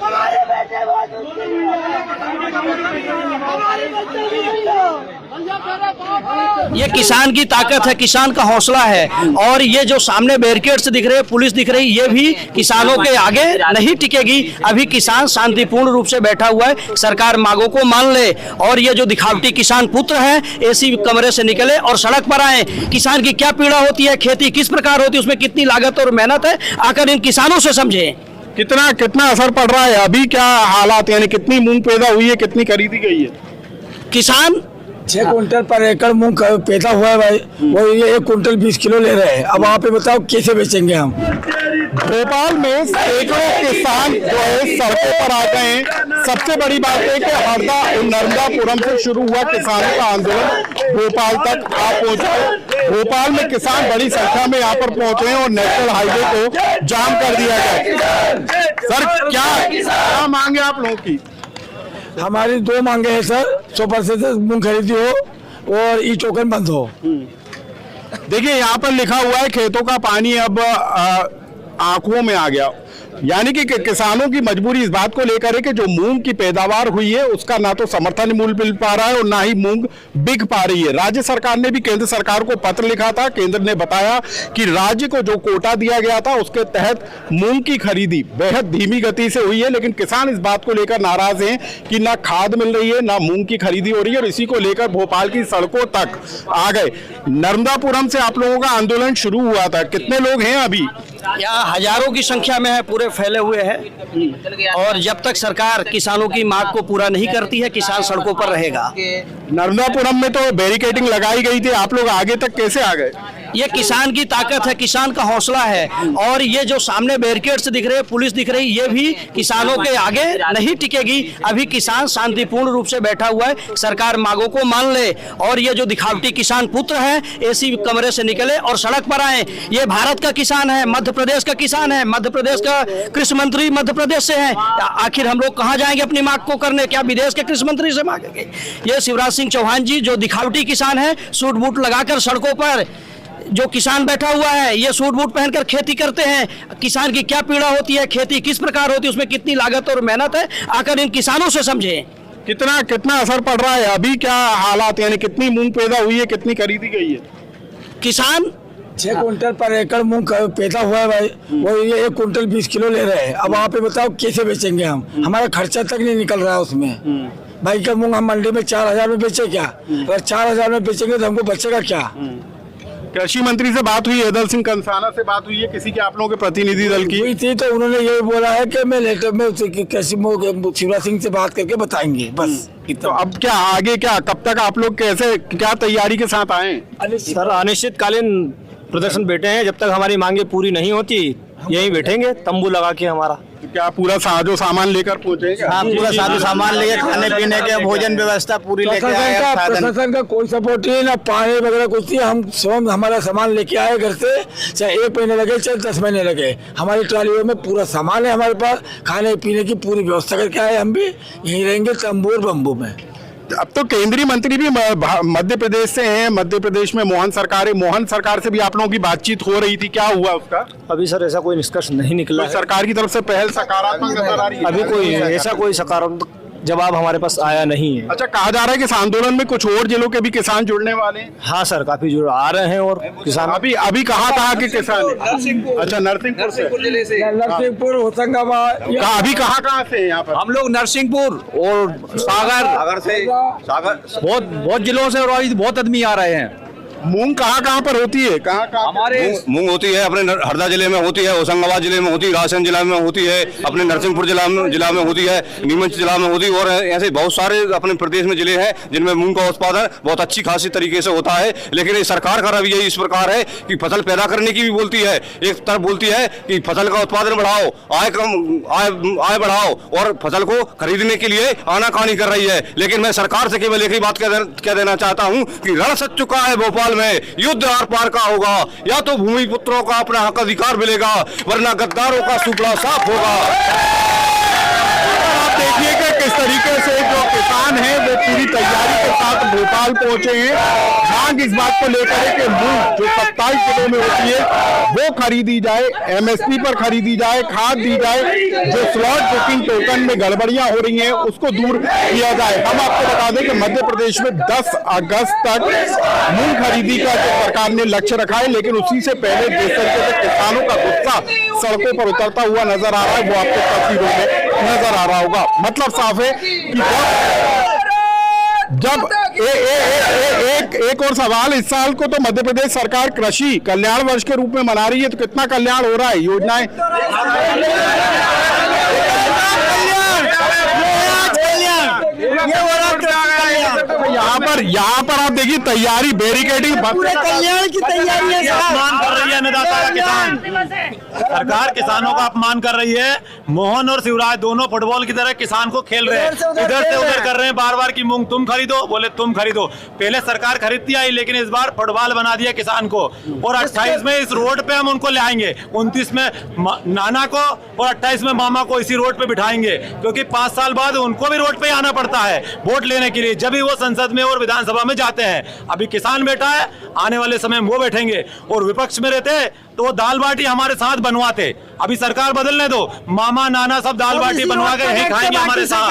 हमारे बेटे बहुत मुश्किल में हैं। हमारे बच्चे भी नहीं हो। ये किसान की ताकत है, किसान का हौसला है। और ये जो सामने बैरिकेड्स दिख रहे हैं, पुलिस दिख रही, ये भी किसानों के आगे नहीं टिकेगी। अभी किसान शांतिपूर्ण रूप से बैठा हुआ है, सरकार मांगों को मान ले। और ये जो दिखावटी किसान पुत्र हैं, एसी कमरे से निकले और सड़क पर आए। किसान की क्या पीड़ा होती है, खेती किस प्रकार होती है, उसमें कितनी लागत और मेहनत है, आकर इन किसानों से समझे। कितना असर पड़ रहा है, अभी क्या हालात, यानी कितनी मूंग पैदा हुई है, कितनी खरीदी गई है? किसान 6 कुंटल पर एकड़ मूंग पैदा हुआ है भाई, वो ये 1 कुंटल 20 किलो ले रहे हैं। अब आप बताओ कैसे बेचेंगे हम? भोपाल में सैकड़ों किसान जो है सड़कों पर आ गए हैं। सबसे बड़ी बात है कि हरदा और नर्मदापुरम से शुरू हुआ किसानों का आंदोलन भोपाल तक आ पहुंचा। भोपाल में किसान बड़ी संख्या में यहाँ पर पहुंचे हैं और नेशनल हाईवे को जाम कर दिया गया। सर क्या मांगे आप लोगों की? हमारी 2 मांगे हैं सर। 100% मूंग खरीदी हो और ई टोकन बंद हो। देखिए यहाँ पर लिखा हुआ है खेतों का पानी अब आंखों में आ गया, यानी कि किसानों की मजबूरी इस बात को लेकर है कि जो मूंग की पैदावार हुई है उसका ना तो समर्थन मूल्य मिल पा रहा है और ना ही मूंग बिक पा रही है। राज्य सरकार ने भी केंद्र सरकार को पत्र लिखा था। केंद्र ने बताया कि राज्य को जो कोटा दिया गया था उसके तहत मूंग की खरीदी बेहद धीमी गति से हुई है, लेकिन किसान इस बात को लेकर नाराज हैं कि ना खाद मिल रही है, ना मूंग की खरीदी हो रही है और इसी को लेकर भोपाल की सड़कों तक आ गए। नर्मदापुरम से आप लोगों का आंदोलन शुरू हुआ था, कितने लोग हैं अभी? यहाँ हजारों की संख्या में है, पूरे फैले हुए हैं। और जब तक सरकार किसानों की मांग को पूरा नहीं करती है, किसान सड़कों पर रहेगा। नर्मदापुरम में तो बैरिकेडिंग लगाई गई थी, आप लोग आगे तक कैसे आ गए? ये किसान की ताकत है, किसान का हौसला है। और ये जो सामने बैरिकेड्स दिख रहे हैं, पुलिस दिख रही, ये भी किसानों के आगे नहीं टिकेगी। अभी किसान शांतिपूर्ण रूप से बैठा हुआ है, सरकार मांगों को मान ले। और ये जो दिखावटी किसान पुत्र हैं, एसी कमरे से निकले और सड़क पर आए। ये भारत का किसान है, मध्य प्रदेश का किसान है, मध्य प्रदेश का कृषि मंत्री मध्य प्रदेश से है। आखिर हम लोग कहाँ जाएंगे अपनी मांग को करने? क्या विदेश के कृषि मंत्री से मांगेंगे? ये शिवराज सिंह चौहान जी जो दिखावटी किसान है, सूट बूट लगाकर सड़कों पर जो किसान बैठा हुआ है, ये सूट बूट पहनकर खेती करते हैं। किसान की क्या पीड़ा होती है, खेती किस प्रकार होती है, उसमें कितनी लागत और मेहनत है, आकर इन किसानों से समझे। कितना असर पड़ रहा है, अभी क्या हालात, यानी कितनी मूंग पैदा हुई है, कितनी खरीदी गई है? किसान 6 कुंटल पर एकड़ मूंग पैदा हुआ है भाई, वो ये 1 कुंटल 20 किलो ले रहे हैं। अब आप बताओ कैसे बेचेंगे हम? हमारा खर्चा तक नहीं निकल रहा है उसमें। भाई का मूंग हम मंडी में 4000 में बेचे क्या? अगर 4000 में बेचेंगे तो हमको बचेगा क्या? कृषि मंत्री से बात हुई है, दल सिंह कंसाना से बात हुई है, किसी के आप लोगों के प्रतिनिधि दल की हुई थी, तो उन्होंने यही बोला है कि मैं लेटर में कृषि शिवराज सिंह से बात करके बताएंगे, बस। तो अब क्या आगे, क्या कब तक आप लोग कैसे, क्या तैयारी के साथ आए? सर अनिश्चितकालीन प्रदर्शन बैठे हैं, जब तक हमारी मांगे पूरी नहीं होती यहीं बैठेंगे तंबू लगा के हमारा। तो क्या पूरा साजो सामान लेकर पहुंचेंगे? हाँ, पूरा साजो सामान लेके, खाने पीने के भोजन व्यवस्था पूरी लेके आए। प्रशासन का कोई सपोर्ट नहीं, ना पानी वगैरह कुछ नहीं। हम स्वयं हमारा सामान लेके आए घर से, चाहे 1 महीने लगे चाहे 10 महीने लगे। हमारी ट्रालियों में पूरा सामान है हमारे पास, खाने पीने की पूरी व्यवस्था करके आए। हम भी यहीं रहेंगे तंबू और बम्बू में। अब तो केंद्रीय मंत्री भी मध्य प्रदेश से हैं, मध्य प्रदेश में मोहन सरकार है, मोहन सरकार से भी आप लोगों की बातचीत हो रही थी, क्या हुआ उसका? अभी सर ऐसा कोई निष्कर्ष नहीं निकला है। सरकार की तरफ से पहल सकारात्मक नजर आ रही है? अभी कोई ऐसा कोई सकारात्मक जवाब हमारे पास आया नहीं है। अच्छा, कहा जा रहा है कि इस आंदोलन में कुछ और जिलों के भी किसान जुड़ने वाले हैं? हाँ सर, काफी जुड़ आ रहे हैं। और किसान अभी कहाँ के किसान हैं? अच्छा, नरसिंहपुर जिले से, नरसिंहपुर, होशंगाबाद। अभी कहाँ से यहाँ पर? हम लोग नरसिंहपुर और सागर से, बहुत जिलों से, और बहुत आदमी आ रहे हैं। मूंग कहाँ पर होती है? कहाँ हमारे मूंग होती है अपने हरदा जिले में होती है, होशंगाबाद जिले में होती है, रायसेन जिला में होती है, अपने नरसिंहपुर जिला में होती है, नीमच जिला में होती है, और ऐसे बहुत सारे अपने प्रदेश में जिले हैं जिनमें मूंग का उत्पादन बहुत अच्छी खासी तरीके से होता है। लेकिन ये सरकार का रवैया इस प्रकार है कि फसल पैदा करने की भी बोलती है, एक तरफ बोलती है कि फसल का उत्पादन बढ़ाओ, आय बढ़ाओ, और फसल को खरीदने के लिए आनाकानी कर रही है। लेकिन मैं सरकार से केवल एक ही बात कह देना चाहता हूँ कि रण सज चुका है भोपाल में, युद्ध आर पार का होगा। या तो भूमि पुत्रों का अपना हक अधिकार मिलेगा, वरना गद्दारों का सुपड़ा साफ होगा। आप देखिए कि जिस तरीके से जो किसान हैं वो पूरी तैयारी के साथ भोपाल पहुंचे हैं, मांग इस बात को लेकर है कि मूंग जो 27 जिलों में होती है वो खरीदी जाए, एमएसपी पर खरीदी जाए, खाद दी जाए, जो स्लॉट बुकिंग टोकन में गड़बड़ियां हो रही हैं उसको दूर किया जाए। हम आपको बता दें कि मध्य प्रदेश में 10 अगस्त तक मूंग खरीदी का जो सरकार ने लक्ष्य रखा है, लेकिन उसी से पहले जिस तरीके से किसानों का गुस्सा सड़कों पर उतरता हुआ नजर आ रहा है वो आपको तस्वीरों में नजर आ रहा होगा। मतलब साफ है कि जब एक और सवाल, इस साल को तो मध्य प्रदेश सरकार कृषि कल्याण वर्ष के रूप में मना रही है, तो कितना कल्याण हो रहा है? योजनाएं यहाँ पर आप देखिए तैयारी, बैरिकेडिंग, पूरे कल्याण की तैयारी है। अपमान कर रही है अन्नदाता का किसान, सरकार किसानों का अपमान कर रही है। मोहन और शिवराज दोनों फुटबॉल की तरह किसान को खेल रहे हैं, इधर से उधर कर रहे हैं, बार बार की मूंग तुम खरीदो, बोले तुम खरीदो। पहले सरकार खरीदती आई, लेकिन इस बार फुटबॉल बना दिया किसान को। और 28 में इस रोड पे हम उनको ले आएंगे, 29 में नाना को और 28 में मामा को इसी रोड पे बिठाएंगे, क्योंकि 5 साल बाद उनको भी रोड पे आना पड़ता है वोट लेने के लिए, जब भी वो संसद में और विधानसभा में जाते हैं। अभी किसान बैठा है, आने वाले समय में वो बैठेंगे, और विपक्ष में रहते तो वो दाल बाटी हमारे साथ बनवाते। अभी सरकार बदलने दो, मामा नाना सब दाल बाटी बनवा के नहीं खाएंगे हमारे साथ।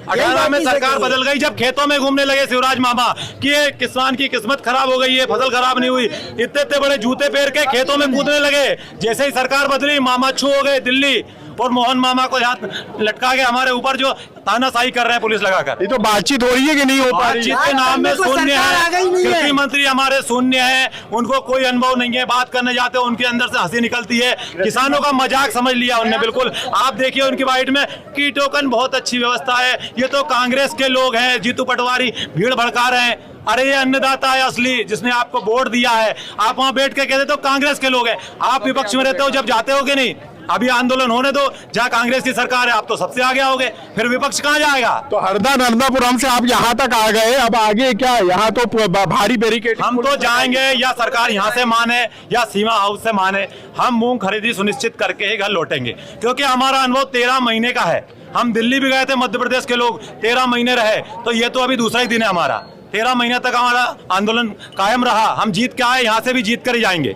18 में सरकार बदल गई, जब खेतों में घूमने लगे शिवराज मामा कि ये किसान की किस्मत खराब हो गई है, फसल खराब नहीं हुई, इतने बड़े जूते पहन के खेतों में कूदने लगे। जैसे ही सरकार बदली, मामा छू हो गए दिल्ली, और मोहन मामा को हाथ लटका के हमारे ऊपर जो तानाशाही कर रहे हैं पुलिस लगाकर। ये तो बातचीत हो रही है कि नहीं हो पा रही? बातचीत के नाम में शून्य है, कृषि मंत्री हमारे शून्य है, उनको कोई अनुभव नहीं है, बात करने जाते हैं उनके अंदर से हंसी निकलती है। किसानों का मजाक समझ लिया उन्होंने बिल्कुल। आप देखिए उनकी बाइट में की टोकन बहुत अच्छी व्यवस्था है, ये तो कांग्रेस के लोग हैं, जीतू पटवारी भीड़ भड़का रहे हैं। अरे ये अन्नदाता है असली, जिसने आपको वोट दिया है। आप वहां बैठ के कहते तो कांग्रेस के लोग हैं, आप विपक्ष में रहते हो, जब जाते हो कि नहीं? अभी आंदोलन होने दो, जहाँ कांग्रेस की सरकार है आप तो सबसे आगे आओगे, फिर विपक्ष कहाँ जाएगा? तो हरदा नर्मदापुरम से आप यहाँ तक आ गए, अब आगे क्या? यहाँ तो भारी बैरिकेड। हम तो जाएंगे, या सरकार यहाँ से माने या सीमा हाउस से माने, हम मूंग खरीदी सुनिश्चित करके ही घर लौटेंगे, क्योंकि हमारा अनुभव 13 महीने का है। हम दिल्ली भी गए थे, मध्य प्रदेश के लोग 13 महीने रहे, तो ये तो अभी दूसरा ही दिन है हमारा। 13 महीने तक हमारा आंदोलन कायम रहा, हम जीत के आए, यहाँ से भी जीत कर ही जाएंगे।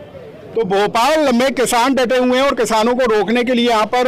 तो भोपाल में किसान डटे हुए हैं और किसानों को रोकने के लिए यहाँ पर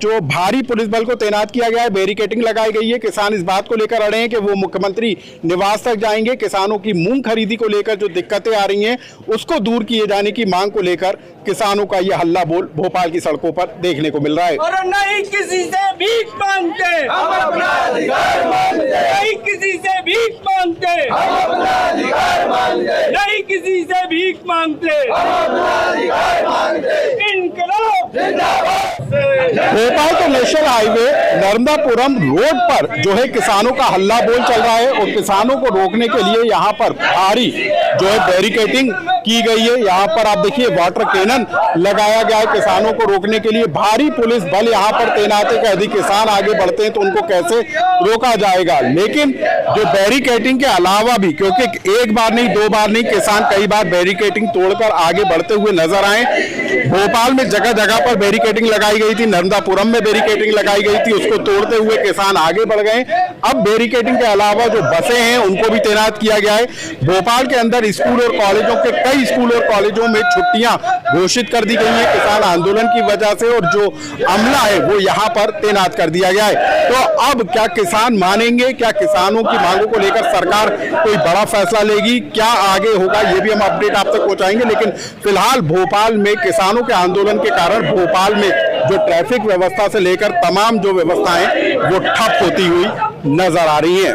जो भारी पुलिस बल को तैनात किया गया है, बैरिकेडिंग लगाई गई है। किसान इस बात को लेकर अड़े हैं कि वो मुख्यमंत्री निवास तक जाएंगे। किसानों की मूंग खरीदी को लेकर जो दिक्कतें आ रही हैं उसको दूर किए जाने की मांग को लेकर किसानों का ये हल्ला बोल भोपाल की सड़कों पर देखने को मिल रहा है। और नहीं किसी से भीख मांगते, हम अपना अधिकार मांगते, नहीं किसी से भीख मांगते, हम अपना अधिकार मांगते, नहीं किसी से भीख मांगते, हम अपना अधिकार मांगते। इनकलाब जिंदाबाद। भोपाल के नेशनल हाईवे नर्मदापुरम रोड पर जो है किसानों का हल्ला बोल चल रहा है, और किसानों को रोकने के लिए यहाँ पर भारी जो है बैरिकेडिंग की गई है। यहाँ पर आप देखिए वाटर कैनन लगाया गया है किसानों को रोकने के लिए। भारी पुलिस बल यहाँ पर तैनात है कि यदि किसान आगे बढ़ते हैं तो उनको कैसे रोका जाएगा। लेकिन जो बैरिकेडिंग के अलावा भी, क्योंकि एक बार नहीं दो बार नहीं, किसान कई बार बैरिकेडिंग तोड़कर आगे बढ़ते हुए नजर आए। भोपाल में जगह जगह पर बैरिकेडिंग लगाई गई थी, नर्मदापुरम में बैरिकेडिंग लगाई गई थी, उसको तोड़ते हुए किसान आगे बढ़ गए। अब बैरिकेडिंग के अलावा जो बसें हैं उनको भी तैनात किया गया है। भोपाल के अंदर स्कूल और कॉलेजों के कई स्कूल और कॉलेजों में छुट्टियां घोषित कर दी गई है किसान आंदोलन की वजह से, और जो अमला है वो यहाँ पर तैनात कर दिया गया है। तो अब क्या किसान मानेंगे? क्या किसानों की मांगों को लेकर सरकार कोई बड़ा फैसला लेगी? क्या आगे होगा ये भी हम अपडेट आप तक पहुंचाएंगे। लेकिन फिलहाल भोपाल में किसानों के आंदोलन के कारण भोपाल में जो ट्रैफिक व्यवस्था से लेकर तमाम जो व्यवस्थाएं वो ठप होती हुई नजर आ रही हैं।